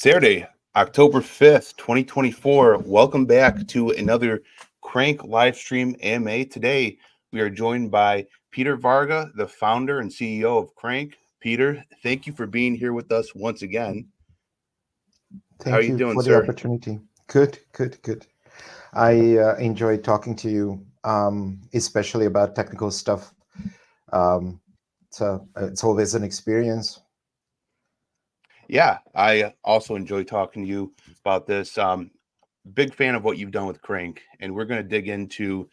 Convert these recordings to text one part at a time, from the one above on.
Saturday, October 5th, 2024. Welcome back to another Crank live stream AMA. Today, we are joined by Peter Varga, the founder and CEO of Crankk. Peter, thank you for being here with us once again. How are Thank you you doing, for the sir? opportunity. Good. I enjoy talking to you, especially about technical stuff. So it's always an experience. Yeah, I also enjoy talking to you about this. Big fan of what you've done with Crank, and we're going to dig into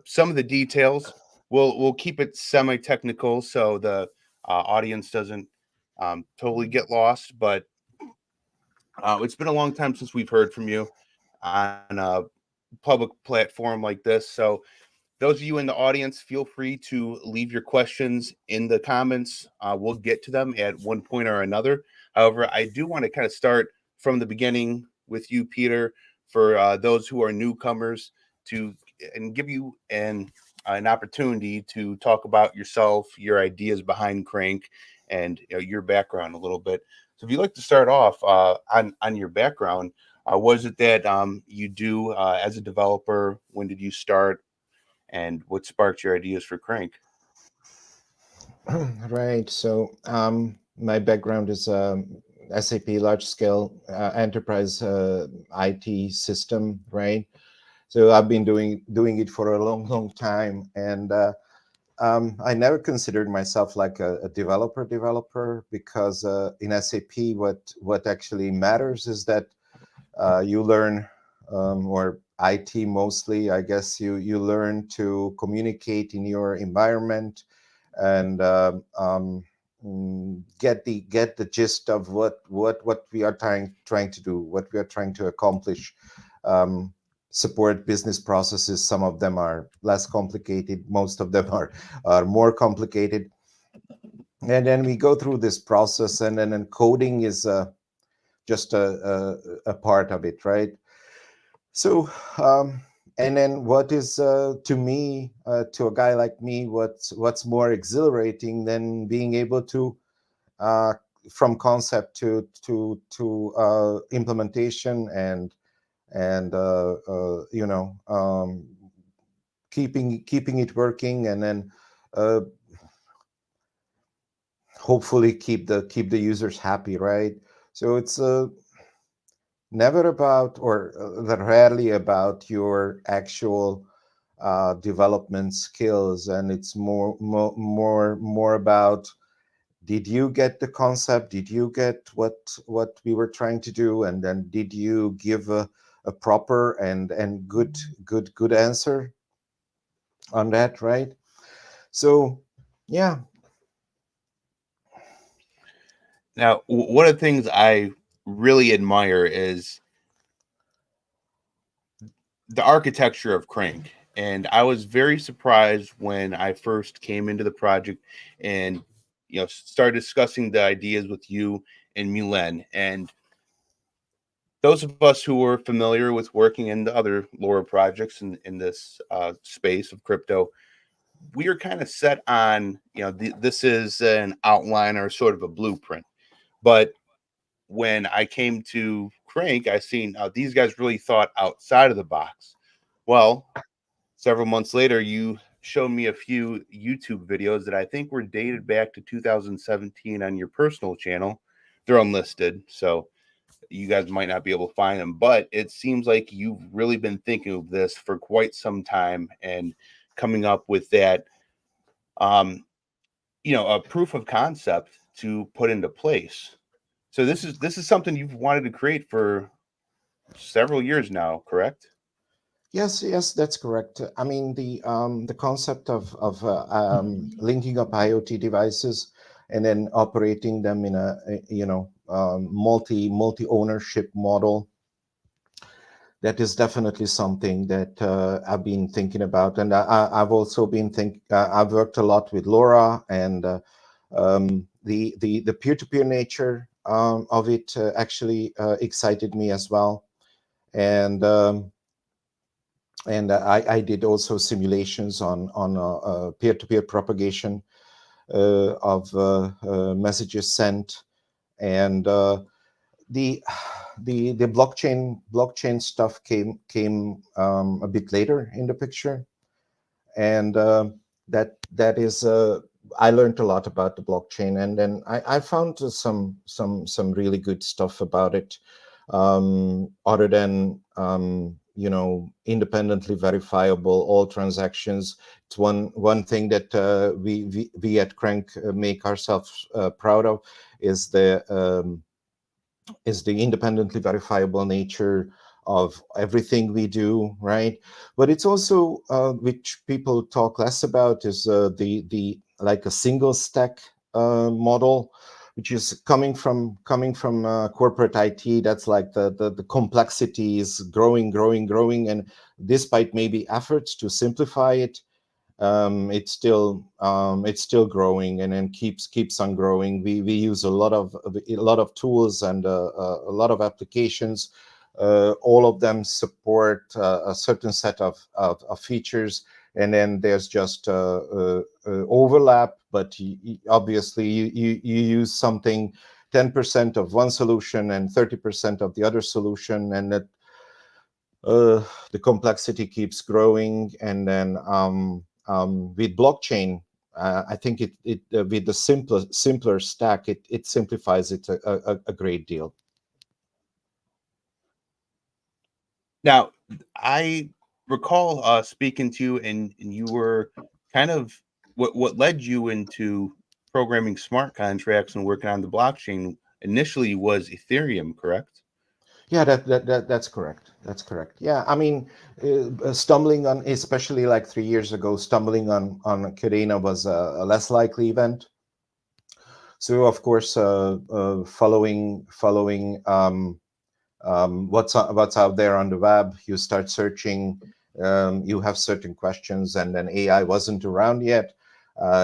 some of the details. We'll keep it semi-technical so the audience doesn't totally get lost. But it's been a long time since we've heard from you on a public platform like this. So those of you in the audience, feel free to leave your questions in the comments. We'll get to them at one point or another. However, I do want to kind of start from the beginning with you, Peter, for those who are newcomers, to and give you an opportunity to talk about yourself, your ideas behind Crank, and your background a little bit. So, if you'd like to start off on your background, what is it that you do as a developer? When did you start? And what sparked your ideas for Crank? Right. So my background is SAP large scale enterprise IT system. Right. So I've been doing it for a long time, and I never considered myself like a developer because in SAP, what actually matters is that you learn, or IT mostly, I guess you learn to communicate in your environment and get the gist of what we are trying to do, what we are trying to accomplish. Um, Support business processes. Some of them are less complicated. Most of them are more complicated. And then we go through this process, and then coding is just a part of it, right? So, and then what is to me, to a guy like me, what's more exhilarating than being able to, uh, from concept to implementation and keeping it working, and then uh, hopefully keep the users happy, right? So it's never about, or rarely about your actual development skills, and it's more about, did you get the concept, did you get what we were trying to do, and then did you give a proper and good answer on that, right? So yeah. Now, one of the things I really admire is the architecture of Crank. And I was very surprised when I first came into the project and started discussing the ideas with you and Milen. And those of us who were familiar with working in the other Laura projects in this space of crypto, we are kind of set on, this is an outline or sort of a blueprint. But when I came to Crank, I seen these guys really thought outside of the box. Well, several months later, you showed me a few YouTube videos that I think were dated back to 2017 on your personal channel. They're unlisted, so you guys might not be able to find them, but it seems like you've really been thinking of this for quite some time and coming up with that, um, a proof of concept to put into place. So this is something you've wanted to create for several years now, correct? Yes, that's correct. I mean, the concept of linking up IoT devices and then operating them in a multi ownership model, that is definitely something that I've been thinking about, and I've also I've worked a lot with Laura, and the peer to peer nature of it actually excited me as well, and. I did also simulations on peer-to-peer propagation of messages sent, and the the blockchain stuff came a bit later in the picture, and that is I learned a lot about the blockchain, and then I found some really good stuff about it, other than independently verifiable all transactions. It's one thing that we at Crankk make ourselves proud of, is the independently verifiable nature of everything we do, right? But it's also, which people talk less about, is the like a single stack model, which is coming from corporate IT. That's like the complexity is growing, and despite maybe efforts to simplify it, it's still growing, and then keeps on growing. We use a lot of tools and a lot of applications. All of them support a certain set of features, and then there's just overlap. But obviously, you use something 10% of one solution and 30% of the other solution, and that uh, the complexity keeps growing. And then with blockchain, I think it with the simpler stack, it simplifies it a great deal. Now, I recall speaking to you, and you were kind of what led you into programming smart contracts and working on the blockchain initially was Ethereum, correct? Yeah, that's correct. That's correct. Yeah, I mean, stumbling on, especially like 3 years ago, stumbling on Cadena was a less likely event. So of course, following what's out there on the web, you start searching. You have certain questions, and then AI wasn't around yet,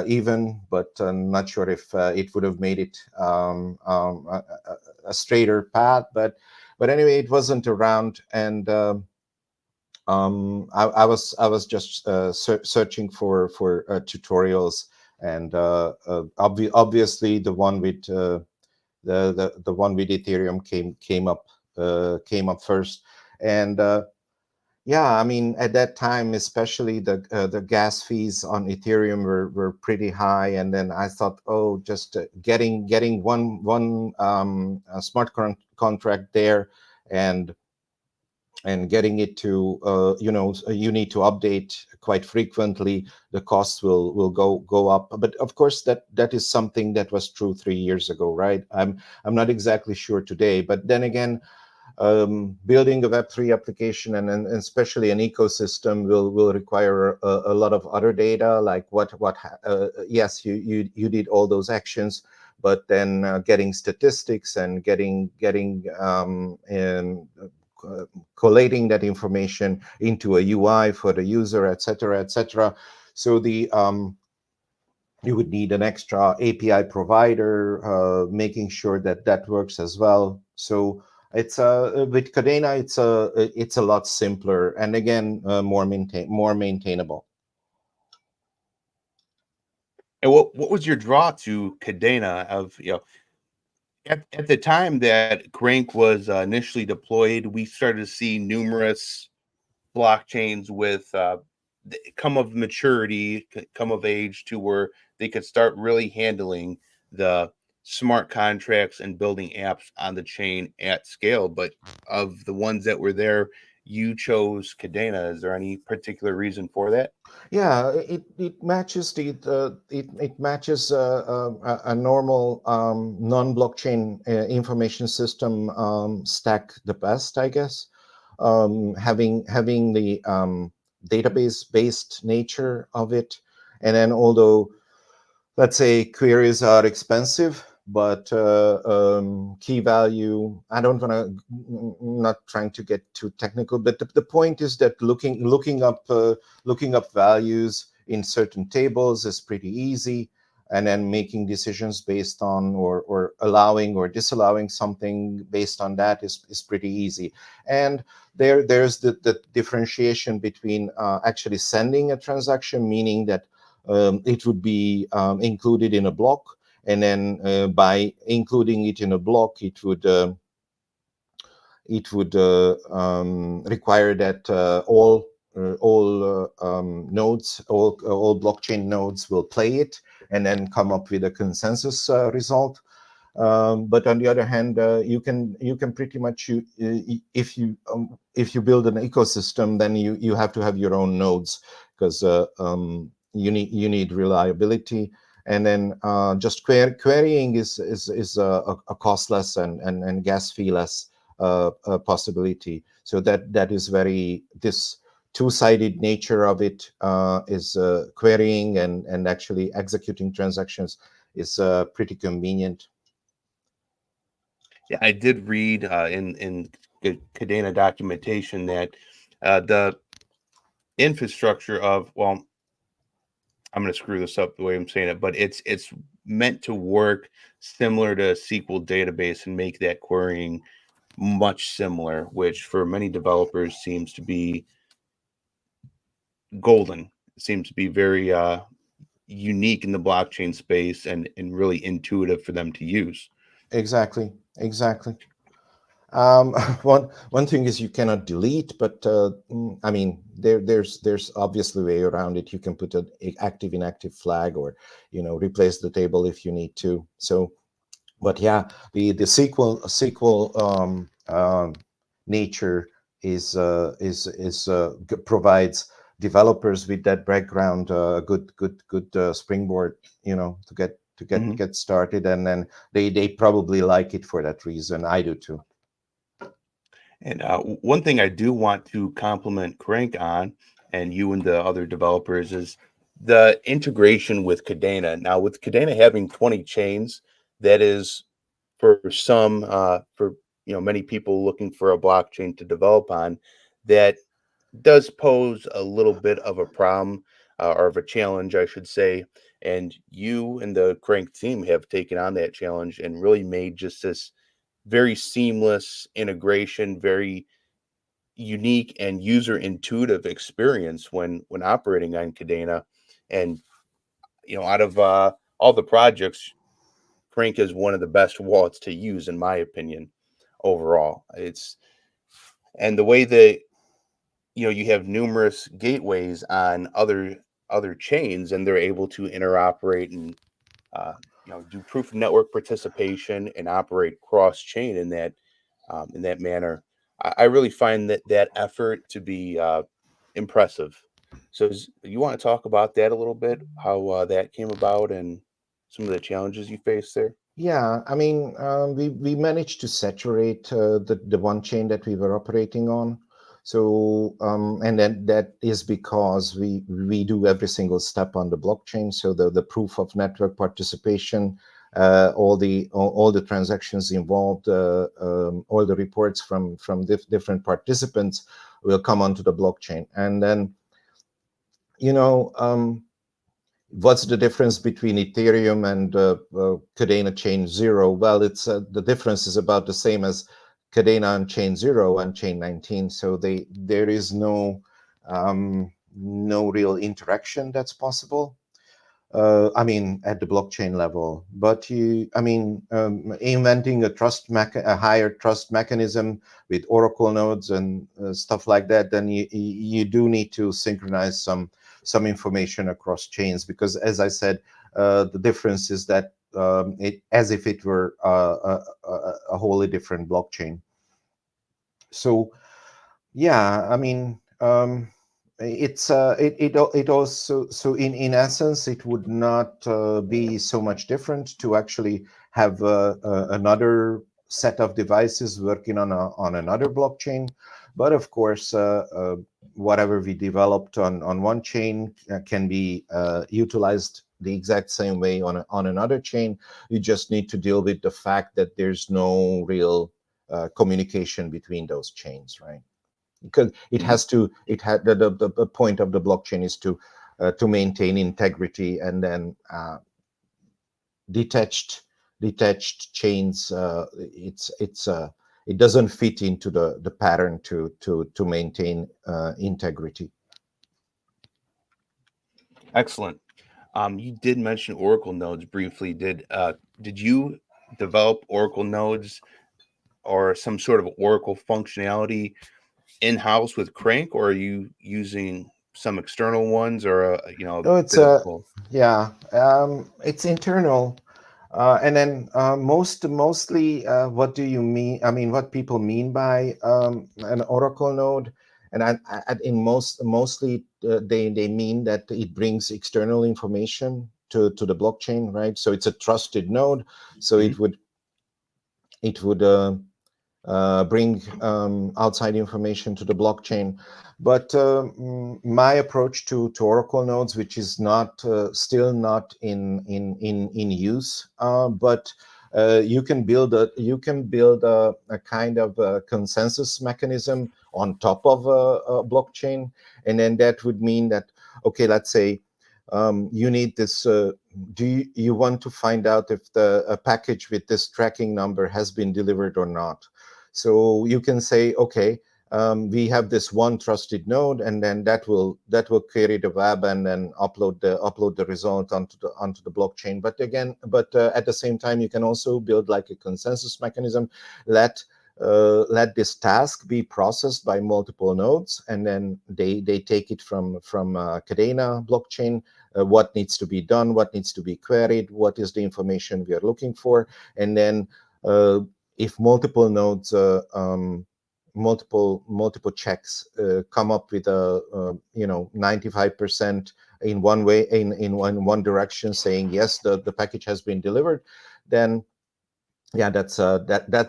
even, but I'm not sure if it would have made it a straighter path. But anyway, it wasn't around, and I was just searching for tutorials, and obviously the one with Ethereum came up first. And yeah, I mean, at that time, especially the gas fees on Ethereum were pretty high, and then I thought, oh, just getting one smart contract there, and getting it to you need to update quite frequently. The costs will go up. But of course, that is something that was true 3 years ago, right? I'm not exactly sure today, but then again, building a Web3 application, and especially an ecosystem, will require a lot of other data, like yes, you did all those actions, but then getting statistics and getting and collating that information into a UI for the user, etc., etc. So you would need an extra API provider, making sure that that works as well. So it's with Cadena, it's a lot simpler, and again, more maintainable. And what was your draw to Cadena? Of at the time that Crank was initially deployed, we started to see numerous blockchains with come of maturity, come of age to where they could start really handling the smart contracts and building apps on the chain at scale. But of the ones that were there, you chose Cadena. Is there any particular reason for that? Yeah, it matches it matches a normal non-blockchain information system stack the best, I guess. Having the database based nature of it, and then, although, let's say, queries are expensive, but key value, I don't want to, not trying to get too technical, but the point is that looking up values in certain tables is pretty easy, and then making decisions based on, or allowing or disallowing something based on that is pretty easy. And there's the differentiation between actually sending a transaction, meaning that it would be included in a block, and then by including it in a block, it would it would require that all nodes, all blockchain nodes will play it and then come up with a consensus result. But on the other hand, you can pretty much if you build an ecosystem, then you have to have your own nodes, because you need reliability, and then just querying is a costless and gas fee less possibility. So that is very this two-sided nature of it is querying and actually executing transactions is pretty convenient. Yeah, I did read in Cadena documentation that the infrastructure of, well, I'm going to screw this up the way I'm saying it, but it's meant to work similar to SQL database and make that querying much similar, which for many developers seems to be golden. It seems to be very unique in the blockchain space and really intuitive for them to use. Exactly, exactly. Um, one thing is you cannot delete, but I mean there's obviously a way around it. You can put an active inactive flag, or replace the table if you need to. So, but yeah, the SQL nature provides developers with that background good springboard, to get Mhm. get started, and then they probably like it for that reason. I do too. And one thing I do want to compliment Crank on, and you and the other developers, is the integration with Cadena. Now, with Cadena having 20 chains, that is for some, for many people looking for a blockchain to develop on, that does pose a little bit of a problem, or of a challenge, I should say. And you and the Crank team have taken on that challenge and really made just this very seamless integration, very unique and user intuitive experience when operating on Cadena. And out of all the projects, Crank is one of the best wallets to use, in my opinion. Overall, it's and the way that you have numerous gateways on other chains, and they're able to interoperate and uh, do proof of network participation and operate cross chain in that manner. I really find that effort to be impressive. So, you want to talk about that a little bit? How that came about and some of the challenges you faced there? Yeah, I mean, we managed to saturate the one chain that we were operating on. So, and then that is because we do every single step on the blockchain. So the proof of network participation, all the transactions involved, all the reports from different participants will come onto the blockchain. And then, you know, what's the difference between Ethereum and Cadena Chain Zero? Well, it's the difference is about the same as Cadena on Chain Zero and Chain 19. So there is no real interaction that's possible. I mean, at the blockchain level, but inventing a higher trust mechanism with Oracle nodes and stuff like that, then you do need to synchronize some information across chains, because, as I said, the difference is that it as if it were a wholly different blockchain. So yeah, I mean, it also, so in essence, it would not be so much different to actually have another set of devices working on another blockchain. But of course, whatever we developed on one chain can be utilized the exact same way on another chain. You just need to deal with the fact that there's no real communication between those chains, right? Because it Mhm. has to it had the point of the blockchain is to maintain integrity, and then detached detached chains, it doesn't fit into the pattern to maintain integrity. Excellent. You did mention Oracle nodes briefly. Did you develop Oracle nodes or some sort of Oracle functionality in-house with Crank, or are you using some external ones, or No, it's bit of both? yeah, it's internal. And then mostly, what do you mean? I mean, what people mean by an Oracle node, and in mostly they mean that it brings external information to the blockchain, right? So it's a trusted node, so Mhm. it would bring outside information to the blockchain. But my approach to Oracle nodes, which is not still not in use, but you can build a kind of a consensus mechanism on top of a blockchain, and then that would mean that, okay, let's say you need this. Do you want to find out if a package with this tracking number has been delivered or not? So you can say, okay, we have this one trusted node, and then that will query the web and then upload the result onto the blockchain. But at the same time, you can also build like a consensus mechanism. Let this task be processed by multiple nodes, and then they take it from Cadena blockchain. What needs to be done, what needs to be queried, what is the information we are looking for, and then if multiple nodes, multiple checks come up with a 95% in one way, in one direction, saying yes, the package has been delivered, then yeah, that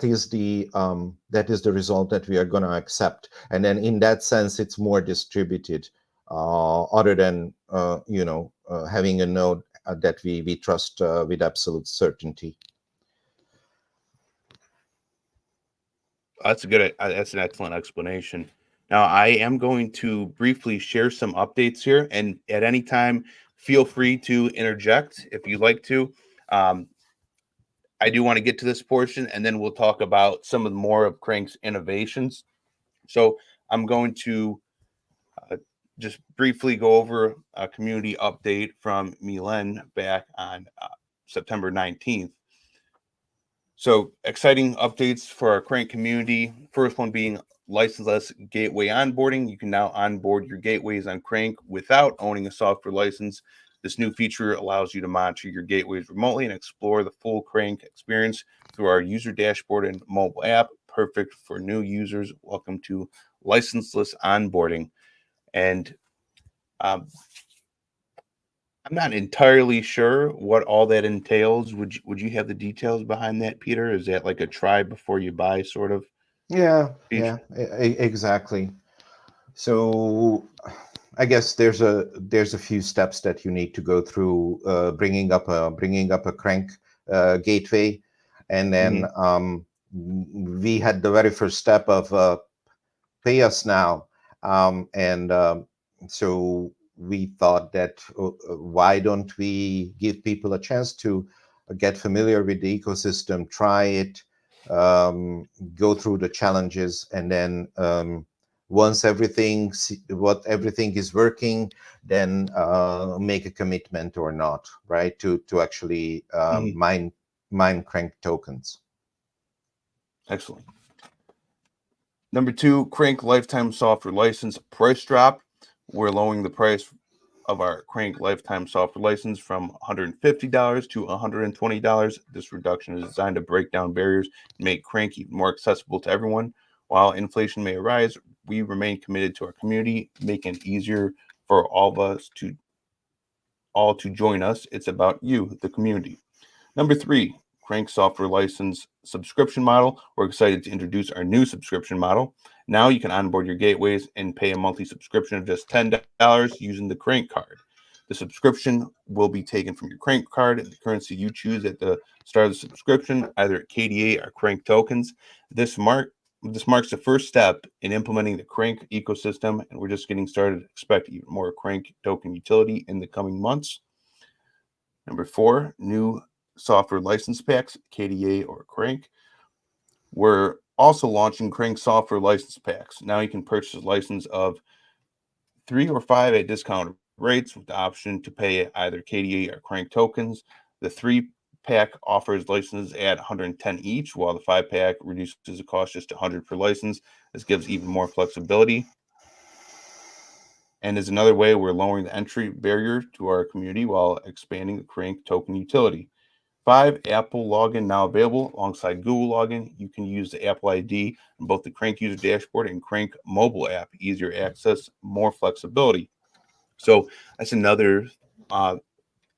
is the result that we are going to accept. And then in that sense, it's more distributed, other than having a node that we trust with absolute certainty. That's an excellent explanation. Now, I am going to briefly share some updates here, and at any time, feel free to interject if you'd like to. Um, I do want to get to this portion, and then we'll talk about some of the more of Crank's innovations. So, I'm going to uh, just briefly go over a community update from Milen back on September 19th. So exciting updates for our Crank community. First one being licenseless gateway onboarding. You can now onboard your gateways on Crank without owning a software license. This new feature allows you to monitor your gateways remotely and explore the full Crank experience through our user dashboard and mobile app. Perfect for new users. Welcome to licenseless onboarding. And um, I'm not entirely sure what all that entails. Would you have the details behind that, Peter? Is that like a try before you buy sort of Yeah, feature? yeah, exactly. So I guess there's a few steps that you need to go through, bringing up a Crank gateway, and then Hmm. we had the very first step of pay us now, and so we thought that, why don't we give people a chance to get familiar with the ecosystem, try it, go through the challenges, and then once everything is working, then make a commitment or not, right? To actually Hmm. mine Crank tokens. Excellent. Number two, Crank lifetime software license price drop. We're lowering the price of our Crank lifetime software license from $150 to $120. This reduction is designed to break down barriers and make Crank even more accessible to everyone. While inflation may arise, we remain committed to our community, making it easier for all to join us. It's about you, the community. Number three, Crank software license subscription model. We're excited to introduce our new subscription model. Now you can onboard your gateways and pay a monthly subscription of just $10 using the Crank card. The subscription will be taken from your Crank card and the currency you choose at the start of the subscription, either KDA or Crank tokens. This marks the first step in implementing the Crank ecosystem, and we're just getting started. Expect even more Crank token utility in the coming months. Number four, new software license packs, KDA or Crank. We're also launching Crank software license packs. Now you can purchase a license of 3 or 5 at discounted rates with the option to pay either KDA or Crank tokens. The 3 pack offers licenses at 110 each, while the 5 pack reduces the cost just to 100 per license. This gives even more flexibility and is another way we're lowering the entry barrier to our community while expanding the Crank token utility. 5 Apple login now available alongside Google login. You can use the Apple ID on both the Crank user dashboard and Crank mobile app. Easier access, more flexibility. So that's another uh,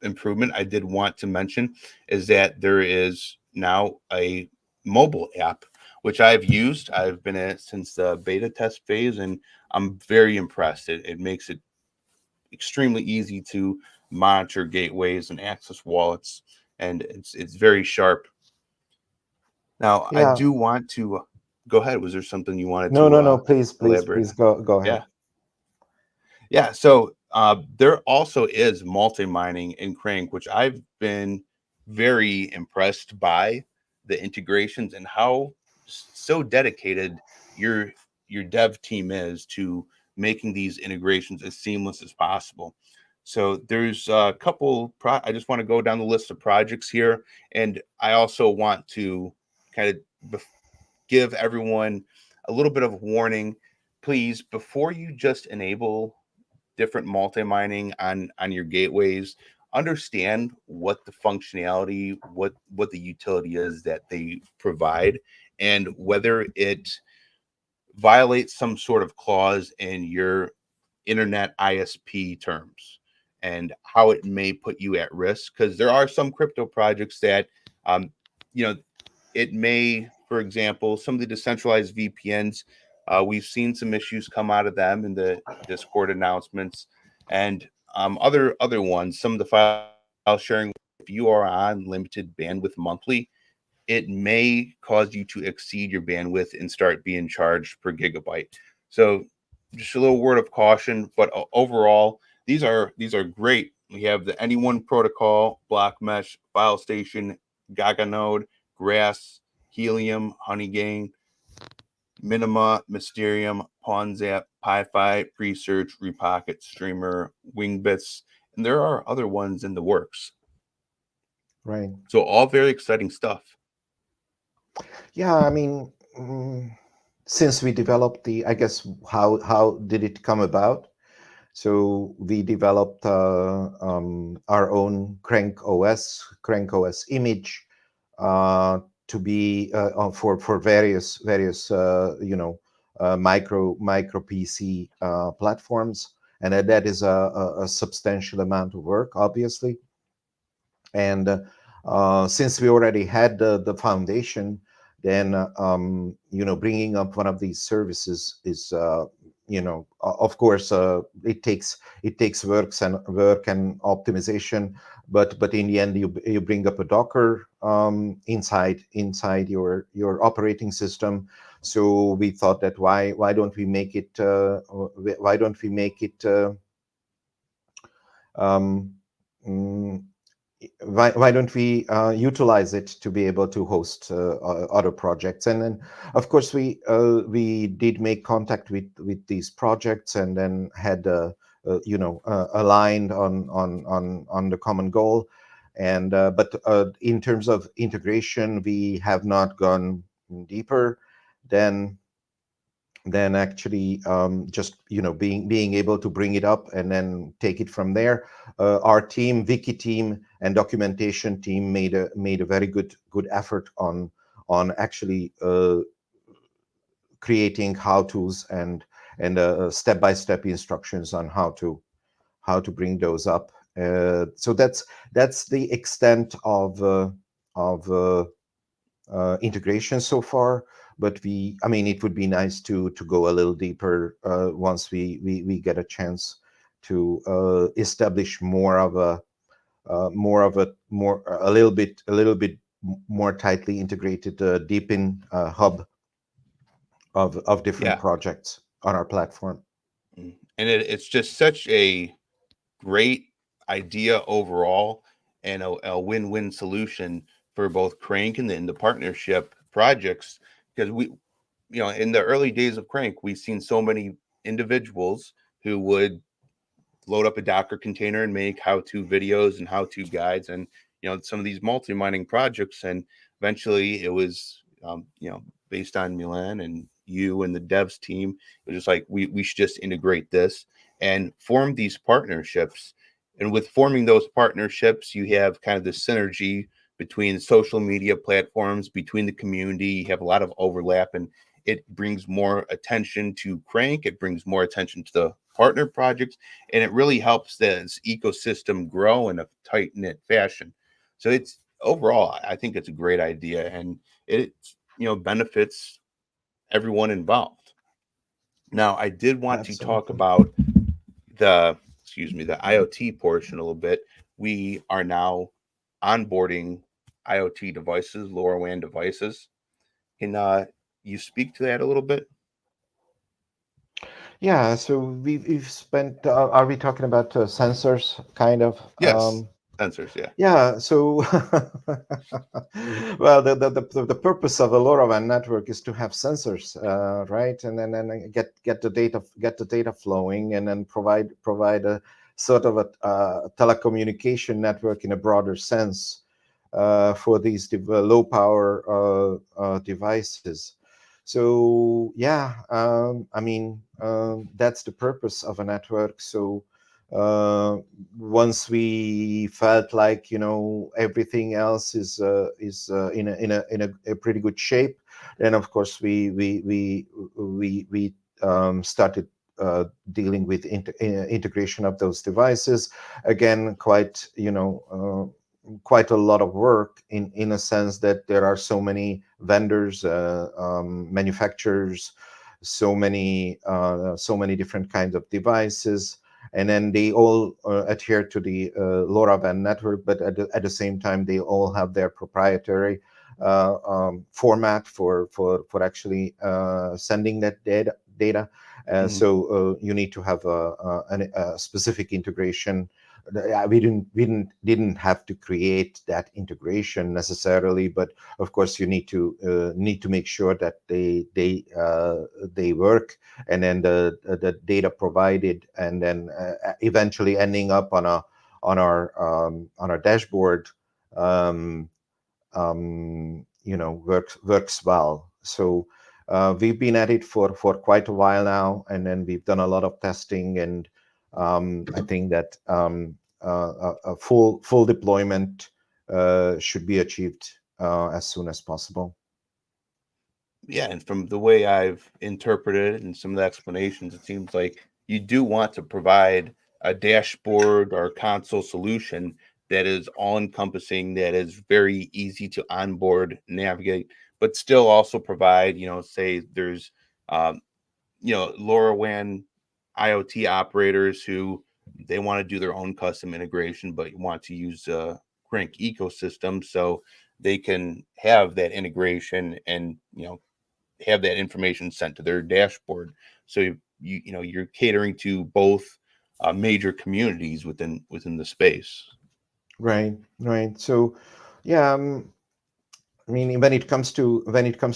improvement I did want to mention is that there is now a mobile app which I've used. I've been in it since the beta test phase, and I'm very impressed. It makes it extremely easy to monitor gateways and access wallets, and it's very sharp. Now, I Yeah. do want to go ahead. Was there something you wanted No, to no, no. Please, please, elaborate please on? go ahead. Yeah. Yeah, so there also is multi-mining in Crank, which I've been very impressed by the integrations and how so dedicated your your dev team is to making these integrations as seamless as possible. So there's a couple. I just want to go down the list of projects here, and I also want to kind of give everyone a little bit of warning. Please, before you just enable different multi-mining on your gateways, understand what the functionality, what the utility is that they provide, and whether it violates some sort of clause in your internet ISP terms and how it may put you at risk, because there are some crypto projects that um, you know it may, for example, some of the decentralized VPNs, we've seen some issues come out of them in the Discord announcements, and other ones. Some of the file sharing, if you are on limited bandwidth monthly, it may cause you to exceed your bandwidth and start being charged per gigabyte. So, just a little word of caution. But overall, these are great. We have the Anyone protocol, Block Mesh, File Station, Gaga Node, Grass, Helium, Honeygain, Minima, Mysterium, PawnZap, PiFi, Presearch, Repocket, Streamer, Wingbits, and there are other ones in the works. Right. So all very exciting stuff. Yeah, I mean, since we developed I guess how did it come about? So we developed our own Crank OS image to be for various micro PC platforms, and that is a substantial amount of work, obviously. And since we already had the foundation, then bringing up one of these services is of course it takes work and optimization, but in the end you bring up a Docker inside your operating system. So we thought that why don't we make it um, mm, why don't we utilize it to be able to host other projects? And then of course we did make contact with these projects, and then had aligned on the common goal. And but in terms of integration, we have not gone deeper than actually just being able to bring it up and then take it from there. Our team, Wiki team and documentation team, made a very good effort on actually creating how to's and step-by-step instructions on how to bring those up. So that's the extent of integration so far. But I mean, it would be nice to go a little deeper once we get a chance to establish more of a a little bit more tightly integrated deep in hub of different Yeah. projects on our platform. And it's just such a great idea overall, and a win-win solution for both Crank and the partnership projects, because in the early days of Crank, we've seen so many individuals who would load up a Docker container and make how-to videos and how-to guides, and some of these multi-mining projects, and eventually it was based on Milan and you and the devs team. It was just like we should just integrate this and form these partnerships. And with forming those partnerships, you have kind of the synergy between social media platforms, between the community. You have a lot of overlap, and it brings more attention to Crankk. It brings more attention to the partner projects, and it really helps this ecosystem grow in a tight knit fashion. So it's overall, I think it's a great idea, and it benefits everyone involved. Now, I did want to talk Absolutely. about the the IoT portion a little bit. We are now onboarding IoT devices, LoRaWAN devices. Can you speak to that a little bit? Yeah, so we've spent. Are we talking about sensors, kind of? Yes, sensors. Yeah. Yeah. So, well, the purpose of a LoRaWAN network is to have sensors, right? And then get the data flowing, and then provide a sort of a telecommunication network in a broader sense for these low power devices. So yeah, I mean that's the purpose of a network. So uh, once we felt like everything else is in a pretty good shape, then of course we started dealing with integration of those devices. Again, quite a lot of work in a sense that there are so many vendors, manufacturers, so many different kinds of devices, and then they all adhere to the LoRaWAN network, but at the same time they all have their proprietary format for actually sending that data. Mhm. So you need to have a specific integration. We didn't have to create that integration necessarily, but of course you need to make sure that they work, and then the data provided, and then eventually ending up on our dashboard, um, works well. So we've been at it for quite a while now, and then we've done a lot of testing, and I think that a full deployment should be achieved as soon as possible. Yeah, and from the way I've interpreted it and some of the explanations, it seems like you do want to provide a dashboard or console solution that is all encompassing, that is very easy to onboard, navigate, but still also provide, say there's, um, LoRaWAN IoT operators who they want to do their own custom integration, but want to use Crank ecosystem so they can have that integration and have that information sent to their dashboard. So you're catering to both major communities within the space. Right, right. So, yeah, I mean, when it comes to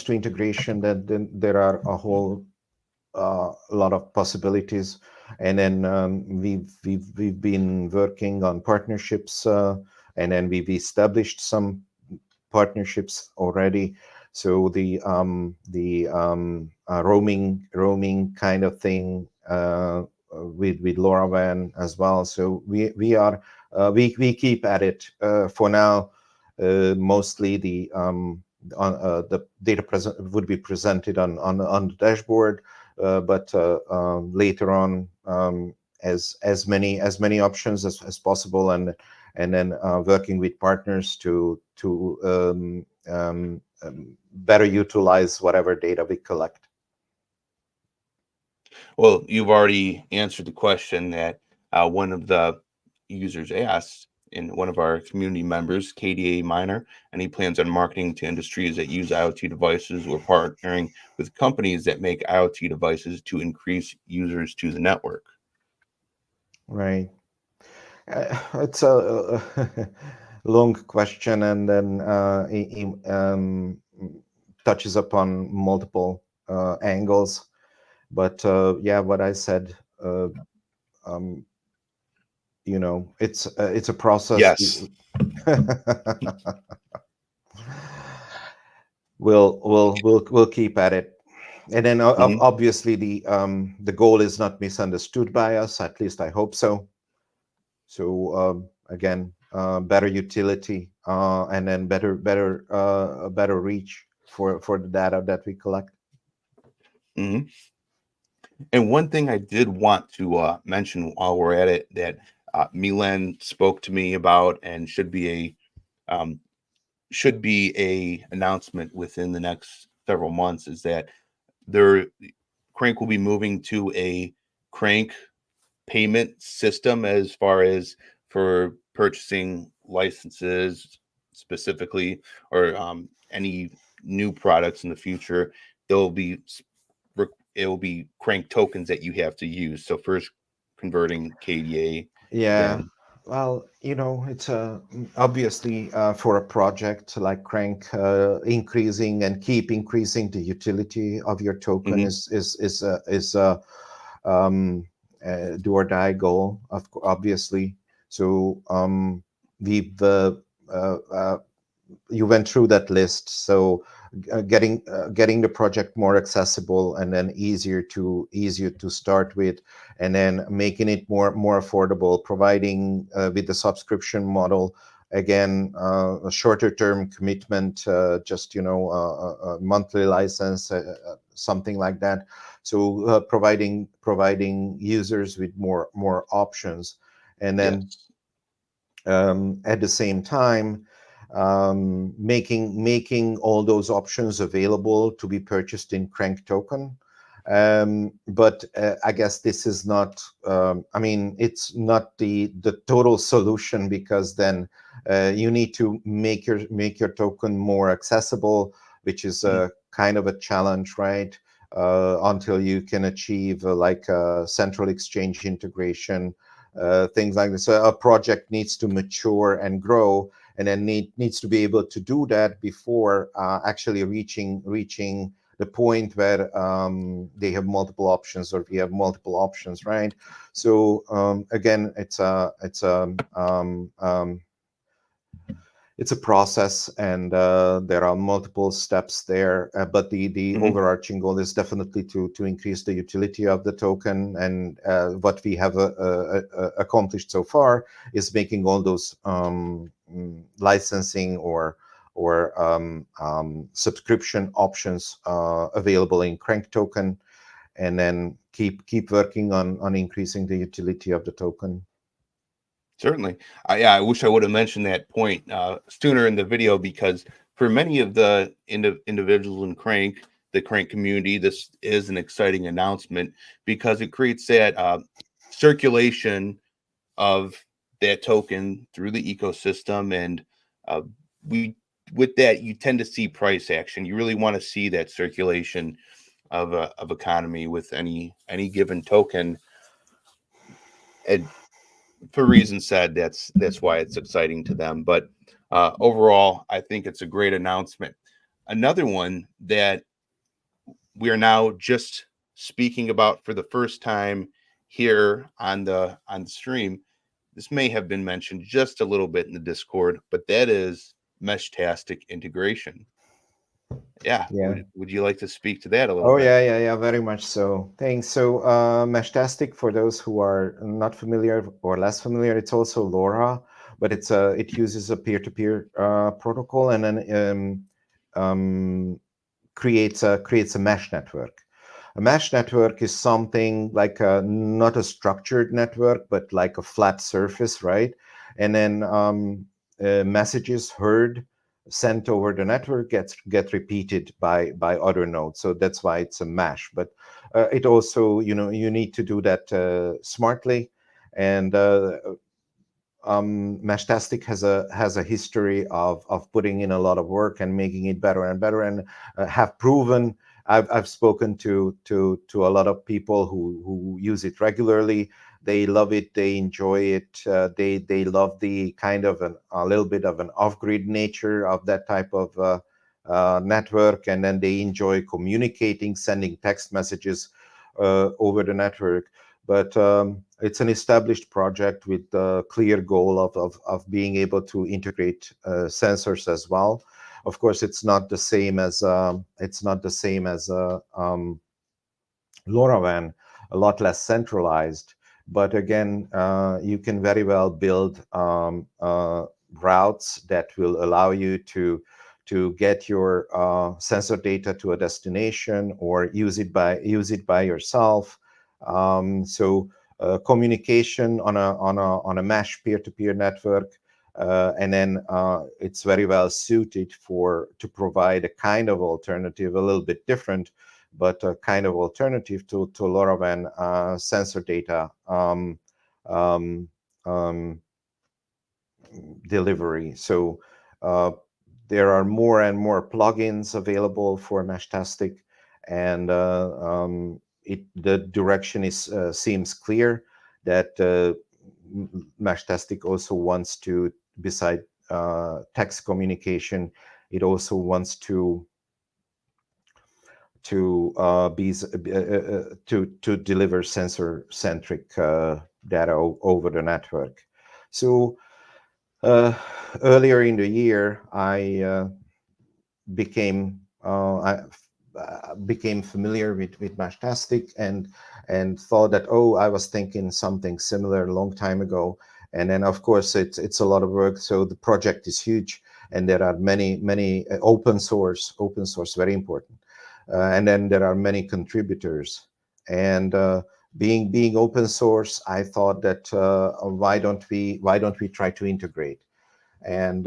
integration, that then there are a whole lot of possibilities, and then we've been working on partnerships, and then we've established some partnerships already. So the roaming kind of thing with LoRaWAN as well. So we keep at it for now. Mostly the data present would be presented on the dashboard, but later on, as many options as possible, and then working with partners to better utilize whatever data we collect. Well, you've already answered the question that one of the users asked in one of our community members, KDA Miner, and he plans on marketing to industries that use IoT devices or partnering with companies that make IoT devices to increase users to the network. Right. It's a long question, and then touches upon multiple angles. But yeah, what I said, um, it's a process. Yes. We'll keep at it. And then Mhm. obviously the goal is not misunderstood by us. At least I hope so. So again, better utility, and then better reach for the data that we collect. Mhm. And one thing I did want to mention while we're at it that Milan spoke to me about and um, should be a announcement within the next several months is that their Crank will be moving to a Crank payment system as far as for purchasing licenses specifically or any new products in the future. There'll be it will be Crank tokens that you have to use. So first converting KDA, Yeah. then Well, it's obviously for a project like Crank, increasing and keep increasing the utility of your token hmm is um, a do or die goal, obviously. So we've you went through that list. So getting the project more accessible and then easier to start with, and then making it more affordable, providing with the subscription model, again, a shorter term commitment, just a monthly license, something like that. So providing users with more options, and then yes, at the same time, making all those options available to be purchased in Crank token. But I guess this is not. I mean, it's not the total solution, because then you need to make your token more accessible, which is mhm, a kind of a challenge, right? Until you can achieve like central exchange integration, things like this. So a project needs to mature and grow, and then needs to be able to do that before actually reaching the point where they have multiple options, or we have multiple options, right? So again, it's a process, and there are multiple steps there. But the mhm, overarching goal is definitely to increase the utility of the token. And what we have accomplished so far is making all those licensing or subscription options available in Crank token, and then keep working on increasing the utility of the token. certainly. Yeah, I wish I would have mentioned that point sooner in the video because for many of the individuals in Crank, the Crank community, this is an exciting announcement because it creates that circulation of that token through the ecosystem, and uh, we with that you tend to see price action. You really want to see that circulation of economy with any given token, and for reasons said, that's why it's exciting to them. But overall, I think it's a great announcement. Another one that we are now just speaking about for the first time here on the stream. This may have been mentioned just a little bit in the Discord, but that is Meshtastic integration. Yeah, Yeah. would you like to speak to that a little Oh bit? yeah, very much so. Thanks. So Meshtastic, for those who are not familiar or less familiar, it's also LoRa, but it uses a peer-to-peer protocol, and then creates a mesh network. A mesh network is something like not a structured network, but like a flat surface, right? And then messages heard, sent over the network, get repeated by other nodes. So that's why it's a mesh. But it also, you need to do that smartly. And Meshtastic has a history of putting in a lot of work and making it better and better, and have proven. I've spoken to a lot of people who use it regularly. They love it. They enjoy it. They love the kind of a little bit of an off-grid nature of that type of network, and then they enjoy communicating, sending text messages over the network. but it's an established project with the clear goal of being able to integrate sensors as well. Of course, it's not the same as LoRaWAN, a lot less centralized. But again, you can very well build routes that will allow you to get your sensor data to a destination or use it by yourself. So communication on a mesh peer-to-peer network, and then it's very well suited to provide a kind of alternative, a little bit different, but a kind of alternative to LoRaWAN sensor data um, um, delivery. So uh, there are more and more plugins available for Meshtastic, and the direction is seems clear that Meshtastic also wants to, beside text communication, it also wants to deliver sensor centric data over the network. So uh, earlier in the year, I became I became familiar with Mashtastic, and thought that, oh, I was thinking something similar a long time ago. And then of course it's a lot of work. So the project is huge, and there are many open source, very important. And then there are many contributors. And being open source, I thought that why don't we try to integrate? And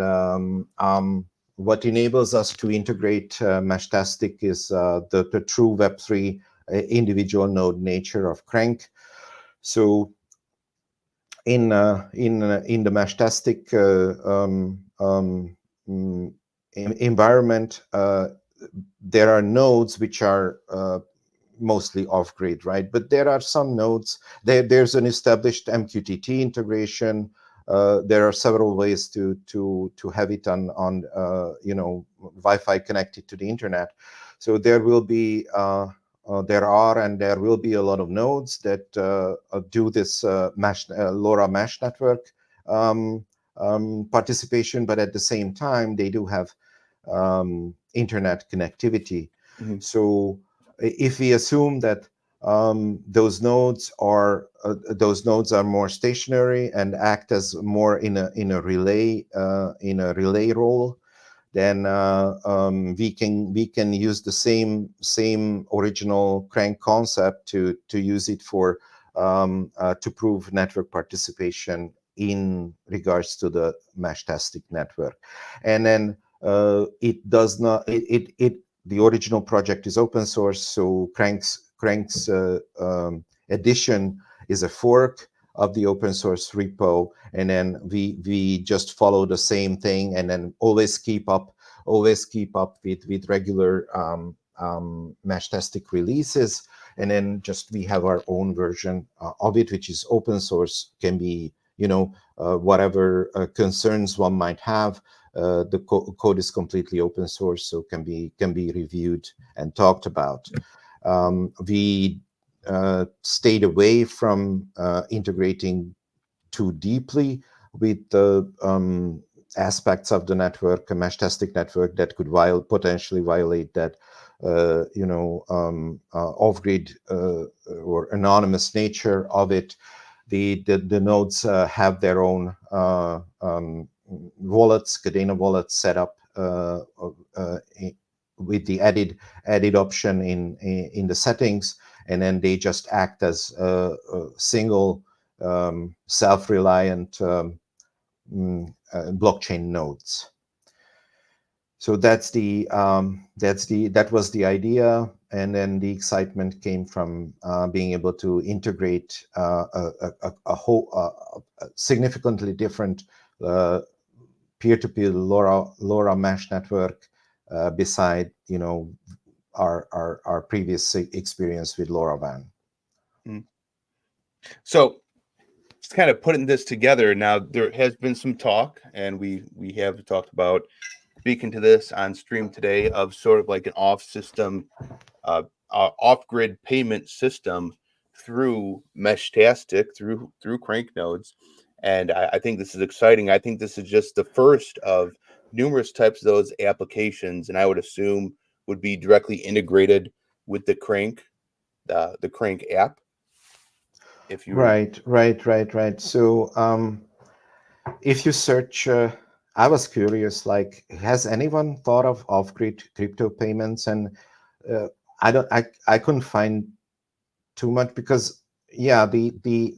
what enables us to integrate Meshtastic is the true Web3 individual node nature of Crankk. So in the Meshtastic environment, there are nodes which are mostly off grid, right? But there are some nodes. There's an established MQTT integration. There are several ways to have it on Wi-Fi connected to the internet. So there will be there will be a lot of nodes that do this LoRa mesh network participation, but at the same time they do have internet connectivity. Mhm. So if we assume that those nodes are more stationary and act as more in a relay role, then we can use the same original Crankk concept to use it for to prove network participation in regards to the Meshtastic network. And then it does not the original project is open source, so Crankk's edition is a fork of the open source repo, and then we just follow the same thing, and then always keep up with regular Meshtastic releases, and then just we have our own version of it, which is open source, can be whatever concerns one might have. The code is completely open source, so can be reviewed and talked about. We stayed away from integrating too deeply with the aspects of the network, a Meshtastic network that could potentially violate that off-grid or anonymous nature of it. The nodes have their own wallets, Cadena wallets set up with the added option in the settings, and then they just act as a single self-reliant blockchain nodes. So that was the idea, and then the excitement came from being able to integrate a whole significantly different peer-to-peer LoRa mesh network beside our previous experience with LoRaWAN. Mhm. So just kind of putting this together now, there has been some talk, and we have talked about speaking to this on stream today of sort of like an off-system, off-grid payment system through Meshtastic, through Crank nodes, and I think this is exciting. I think this is just the first of numerous types of those applications, and I would assume would be directly integrated with the Crank app. If you Right. So if you search, I was curious, like, has anyone thought of off-grid crypto payments? And uh, I couldn't find too much because, yeah, the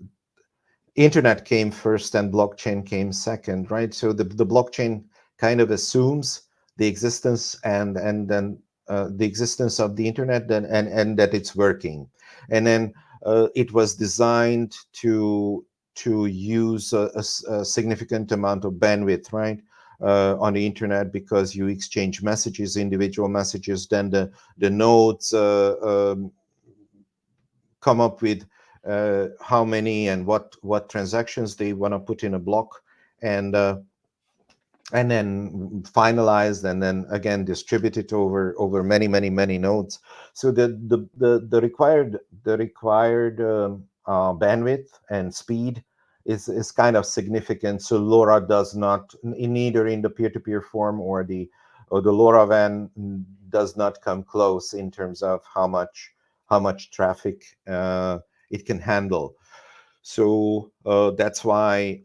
internet came first and blockchain came second, right? So the blockchain kind of assumes the existence and then the existence of the internet, and that it's working, and then it was designed to use a significant amount of bandwidth, right? On the internet, because you exchange messages, individual messages, then the nodes come up with how many and what transactions they want to put in a block, and uh, and then finalized, and then again distributed over many nodes. So the required bandwidth and speed is kind of significant. So LoRa does not, in neither in the peer-to-peer form or the LoRaWAN, does not come close in terms of how much traffic it can handle. So that's why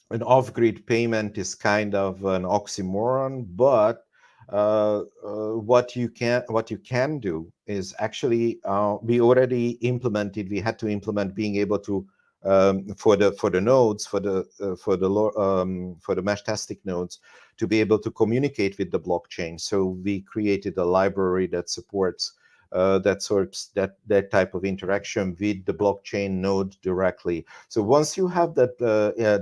an off-grid payment is kind of an oxymoron, but what you can do is actually we had to implement being able to for the nodes for the Meshtastic nodes to be able to communicate with the blockchain. So we created a library that supports that type of interaction with the blockchain node directly. So once you have that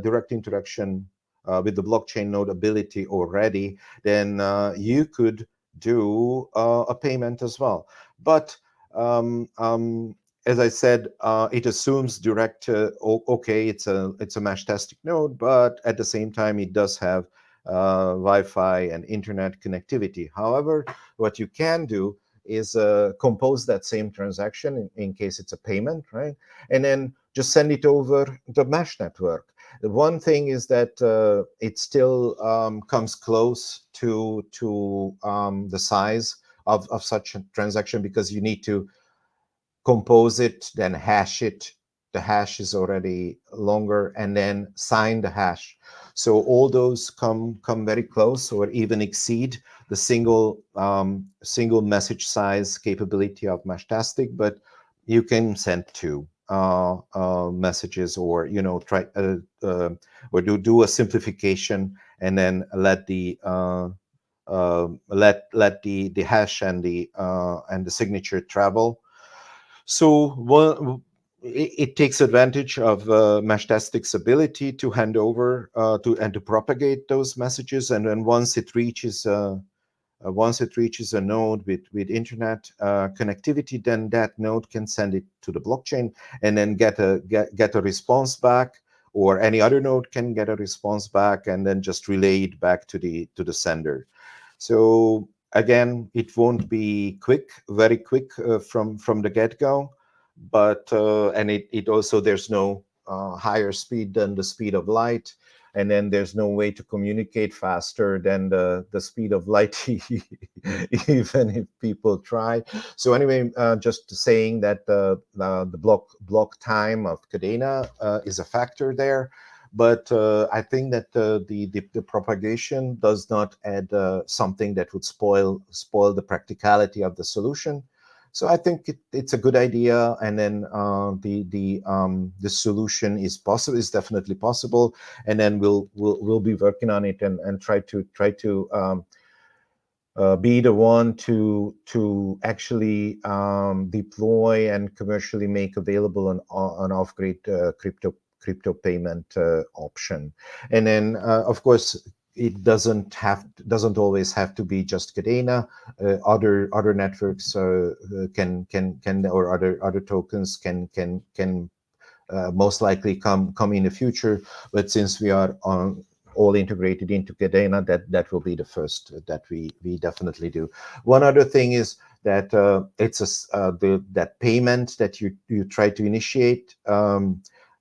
direct interaction with the blockchain node ability already, then you could do a payment as well. But um, um, as I said, it assumes direct. Okay, it's a Meshtastic node, but at the same time, it does have Wi-Fi and internet connectivity. However, what you can do is compose that same transaction in case it's a payment, right? And then just send it over the mesh network. The one thing is that it still comes close to the size of such a transaction, because you need to compose it, then hash it. The hash is already longer, and then sign the hash. So all those come very close, or even exceed the single message size capability of Meshtastic. But you can send two messages, or try or do a simplification, and then let the hash and the signature travel. So it takes advantage of Meshtastic's ability to hand over to propagate those messages, and then once it reaches a node with internet connectivity, then that node can send it to the blockchain, and then get a response back, or any other node can get a response back, and then just relay it back to the sender. So again, it won't be very quick from the get-go, but and it also, there's no higher speed than the speed of light, and then there's no way to communicate faster than the speed of light, even if people try. So anyway, just saying that the block time of Cadena is a factor there. But I think that the propagation does not add something that would spoil the practicality of the solution. So I think it's a good idea, and then the solution is definitely possible, and then we'll be working on it, and try to be the one to actually deploy and commercially make available an off-grid crypto payment option. And then of course, it doesn't always have to be just Cadena. Other networks can or other tokens can most likely come in the future. But since we are all integrated into Cadena, that will be the first that we definitely do. One other thing is that that payment that you try to initiate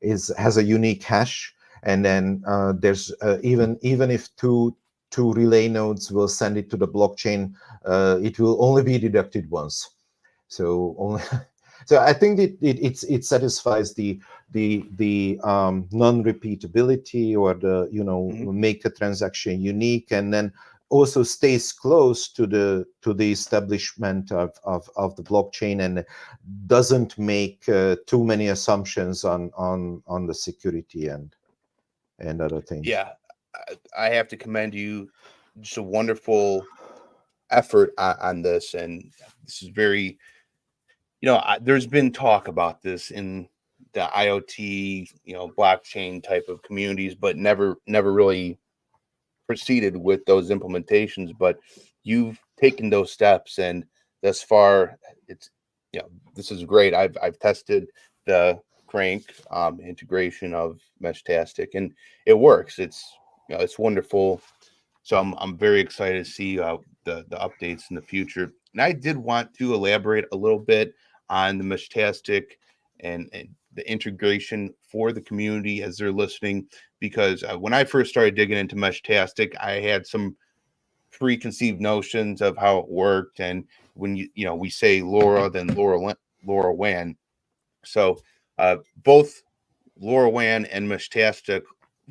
is has a unique hash, and then there's even if two relay nodes will send it to the blockchain, it will only be deducted once. So only so I think it satisfies the non-repeatability, or the Mhm. make the transaction unique, and then also stays close to the establishment of the blockchain, and doesn't make too many assumptions on the security and other things. Yeah, I have to commend you. Just a wonderful effort on this, and this is very, there's been talk about this in the IoT, blockchain type of communities, but never really proceeded with those implementations. But you've taken those steps, and thus far, it's, this is great. I've tested the Crankk integration of Meshtastic, and it works. It's wonderful. So I'm very excited to see the updates in the future. And I did want to elaborate a little bit on the Meshtastic and the integration for the community as they're listening, because when I first started digging into Meshtastic, I had some preconceived notions of how it worked. And when we say LoRa, then LoRaWAN. So both LoRaWAN and Meshtastic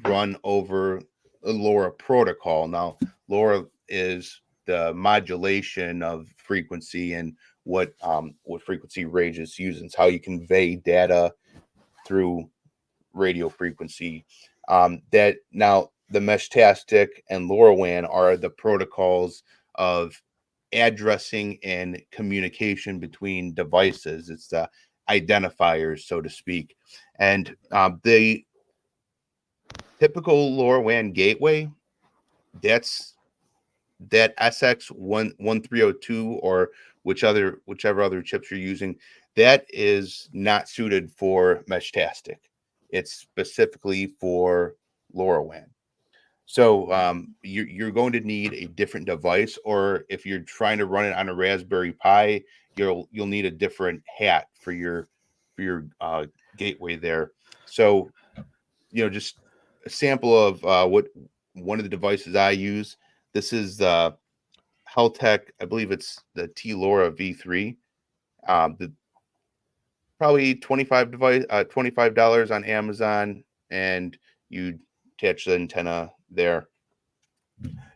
run over the LoRa protocol. Now, LoRa is the modulation of frequency and what frequency range is using. It's how you convey data through radio frequency. That now the Meshtastic and LoRaWAN are the protocols of addressing and communication between devices. It's the identifiers, so to speak. And the typical LoRaWAN gateway, that's that SX1302 or whichever other chips you're using, that is not suited for Meshtastic. It's specifically for LoRaWAN. So you're going to need a different device, or if you're trying to run it on a Raspberry Pi, you'll need a different hat for your gateway there. So just a sample of what one of the devices I use. This is Heltec. I believe it's the T LoRa V3. The probably $25 on Amazon, and you attach the antenna there.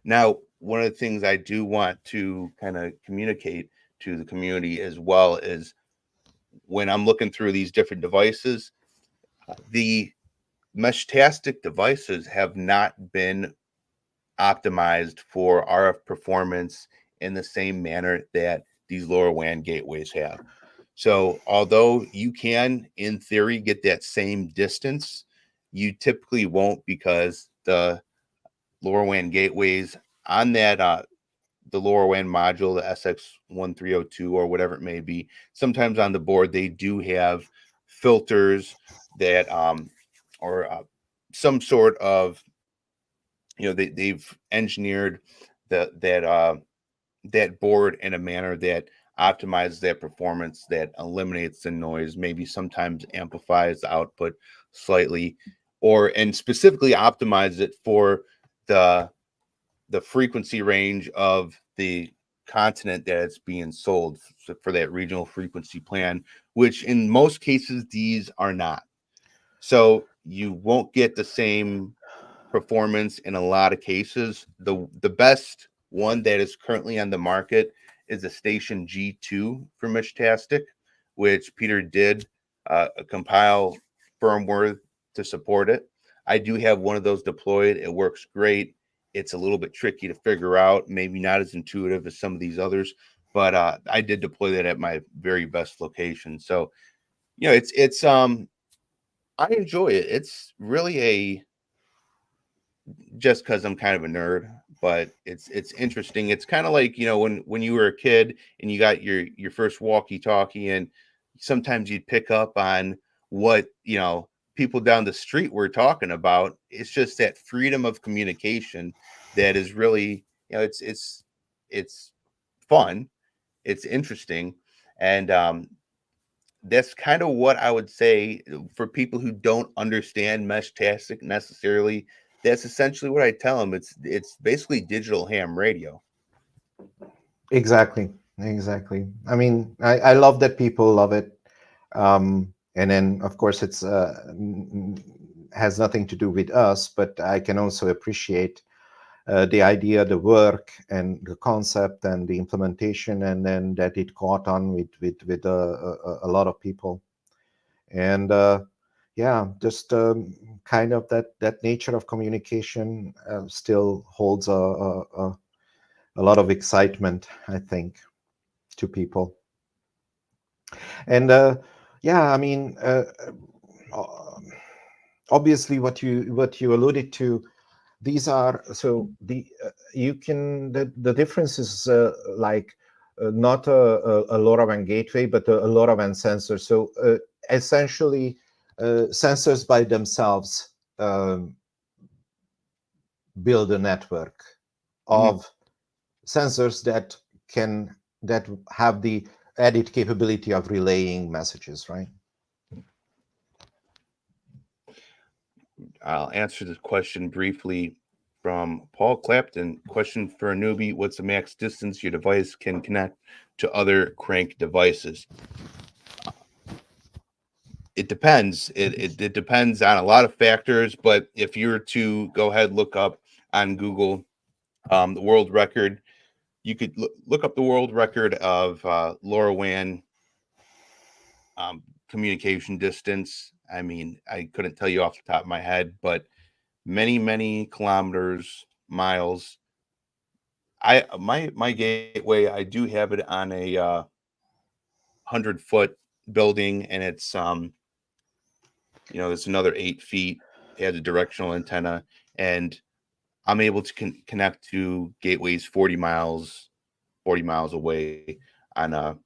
Now, one of the things I do want to kind of communicate to the community as well is when I'm looking through these different devices, the Meshtastic devices have not been optimized for RF performance in the same manner that these LoRaWAN gateways have. So, although you can, in theory, get that same distance, you typically won't, because the LoRaWAN gateways on that the LoRaWAN module, the SX1302 or whatever it may be, sometimes on the board they do have filters that or some sort of, they've engineered that board in a manner that optimizes that performance, that eliminates the noise, maybe sometimes amplifies the output slightly, or and specifically optimize it for the the frequency range of the continent that it's being sold, for that regional frequency plan, which in most cases these are not. So you won't get the same performance in a lot of cases. The best one that is currently on the market is a Station G2 for Meshtastic, which Peter did compile firmware to support it. I do have one of those deployed. It works great. It's a little bit tricky to figure out, maybe not as intuitive as some of these others, but I did deploy that at my very best location. So, it's I enjoy it. It's really a just because I'm kind of a nerd, but it's interesting. It's kind of like, when you were a kid and you got your first walkie-talkie, and sometimes you'd pick up on what people down the street were talking about. It's just that freedom of communication that is really, it's fun. it's interesting, and that's kind of what I would say for people who don't understand Meshtastic necessarily. That's essentially what I tell them. It's basically digital ham radio. Exactly, exactly. I mean, I love that people love it. And then, of course, it's has nothing to do with us, but I can also appreciate the idea, the work, and the concept, and the implementation, and then that it caught on with a lot of people. And yeah, just kind of that nature of communication still holds a lot of excitement, I think, to people. And yeah, I mean, uh, obviously, what you alluded to, these are so you can the difference is like not a LoRaWAN gateway, but a LoRaWAN sensor. So essentially, sensors by themselves um, build a network Mhm. of sensors that have the added capability of relaying messages, right? I'll answer the question briefly from Paul Clapton. Question for a newbie: what's the max distance your device can connect to other Crankk devices? It depends. It depends on a lot of factors, but if you were to go ahead look up on Google the world record, you could look up the world record of LoRaWAN um, communication distance. I mean, I couldn't tell you off the top of my head, but many kilometers, miles. My gateway, I do have it on a 100-foot building, and it's it's another 8 feet. It has a directional antenna, and I'm able to connect to gateways 40 miles away on a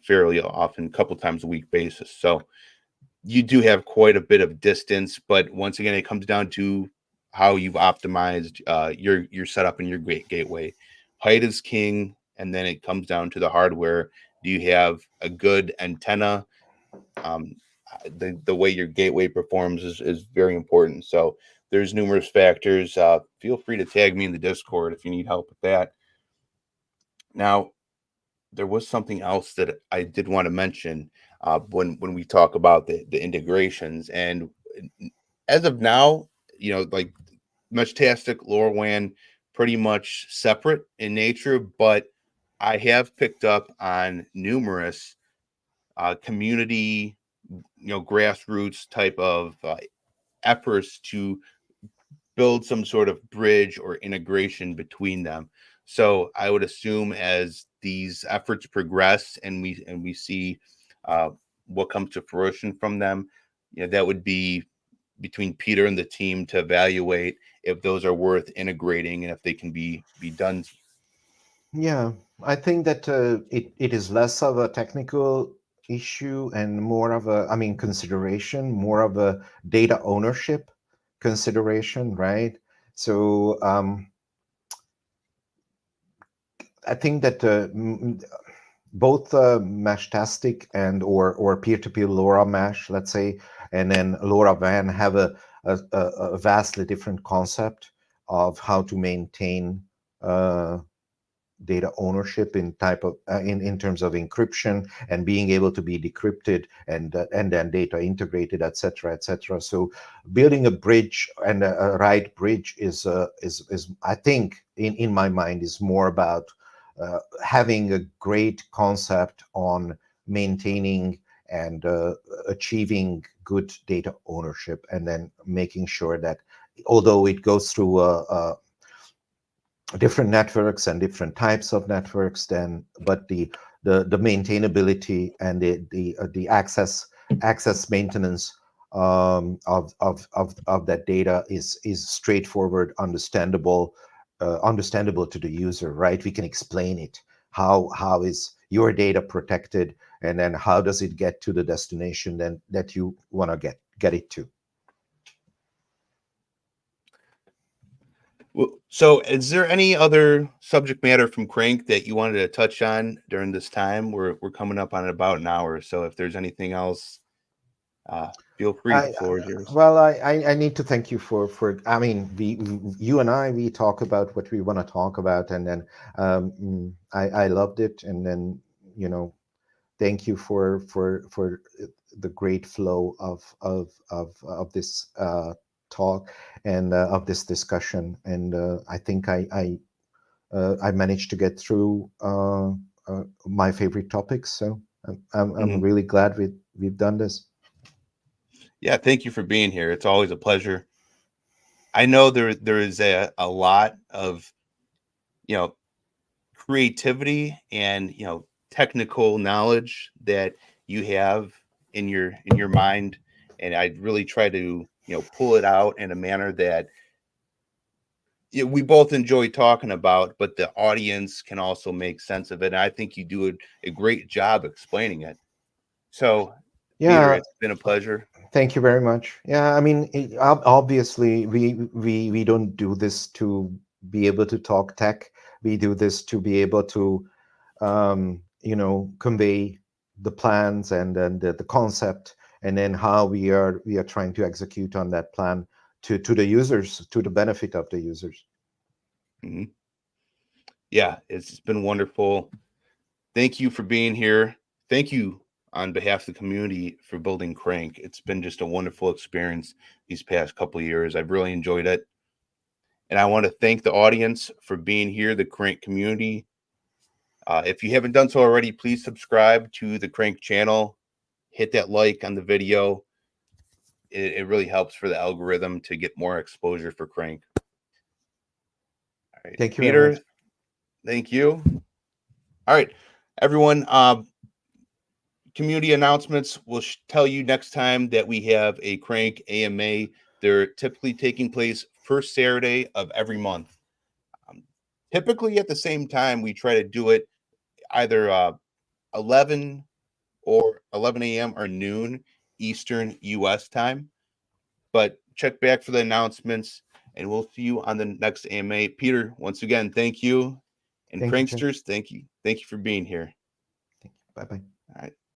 fairly often, couple times a week basis. So you do have quite a bit of distance, but once again, it comes down to how you've optimized your setup and your gateway. Height is king, and then it comes down to the hardware. Do you have a good antenna? Um, the way your gateway performs is very important. So there's numerous factors. Feel free to tag me in the Discord if you need help with that. Now, there was something else that I did want to mention when we talk about the integrations. And as of now, like Meshtastic, LoRaWAN, pretty much separate in nature, but I have picked up on numerous community, grassroots type of efforts to build some sort of bridge or integration between them. So I would assume as these efforts progress and we see uh, what comes to fruition from them, that would be between Peter and the team to evaluate if those are worth integrating and if they can be done. Yeah, I think that it is less of a technical issue and more of a, I mean, consideration, more of a data ownership consideration, right? So I think that both Meshtastic and or peer-to-peer LoRa Mesh, let's say, and then LoRaWAN have a vastly different concept of how to maintain data ownership in type of in terms of encryption and being able to be decrypted and then data integrated, etc., etc. So building a bridge and a right bridge is I think in my mind is more about having a great concept on maintaining and achieving good data ownership, and then making sure that although it goes through different networks and different types of networks, then but the maintainability and the access maintenance of that data is straightforward, understandable to the user, right? We can explain it. How is your data protected, and then how does it get to the destination then that you want to get it to? So, is there any other subject matter from Crank that you wanted to touch on during this time? We're coming up on about an hour, so if there's anything else, uh, feel free. The I floor is yours. well, I need to thank you for. I mean, you and I talk about what we want to talk about, and then I loved it, and then you know, thank you for the great flow of this talk and of this discussion, and I think I managed to get through my favorite topics, so I'm Mhm. really glad we've done this. Yeah, thank you for being here. It's always a pleasure. I know there is a lot of you know creativity and technical knowledge that you have in your mind, and I really try to pull it out in a manner that we both enjoy talking about, but the audience can also make sense of it. And I think you do a great job explaining it. So, Peter, Yeah, it's been a pleasure. thank you very much. Yeah, I mean, obviously, we don't do this to be able to talk tech. We do this to be able to, convey the plans and the concept, and then how we are trying to execute on that plan to the users, to the benefit of the users. Mhm. Yeah, it's been wonderful. Thank you for being here. Thank you on behalf of the community for building Crank. It's been just a wonderful experience these past couple of years. I've really enjoyed it. And I want to thank the audience for being here, the Crank community. If you haven't done so already, please subscribe to the Crank channel. Hit that like on the video. It really helps for the algorithm to get more exposure for Crank. All right. Thank you very Peter, much. thank you. All right, everyone. Community announcements will tell you next time that we have a Crank AMA. They're typically taking place first Saturday of every month. Um, Typically at the same time, we try to do it either 11 or 11 a.m. or noon Eastern US time. But check back for the announcements, and we'll see you on the next AMA. Peter, once again, thank you. And Thank you, Jim. Cranksters, thank you. Thank you for being here. Thank you. Bye bye. All right.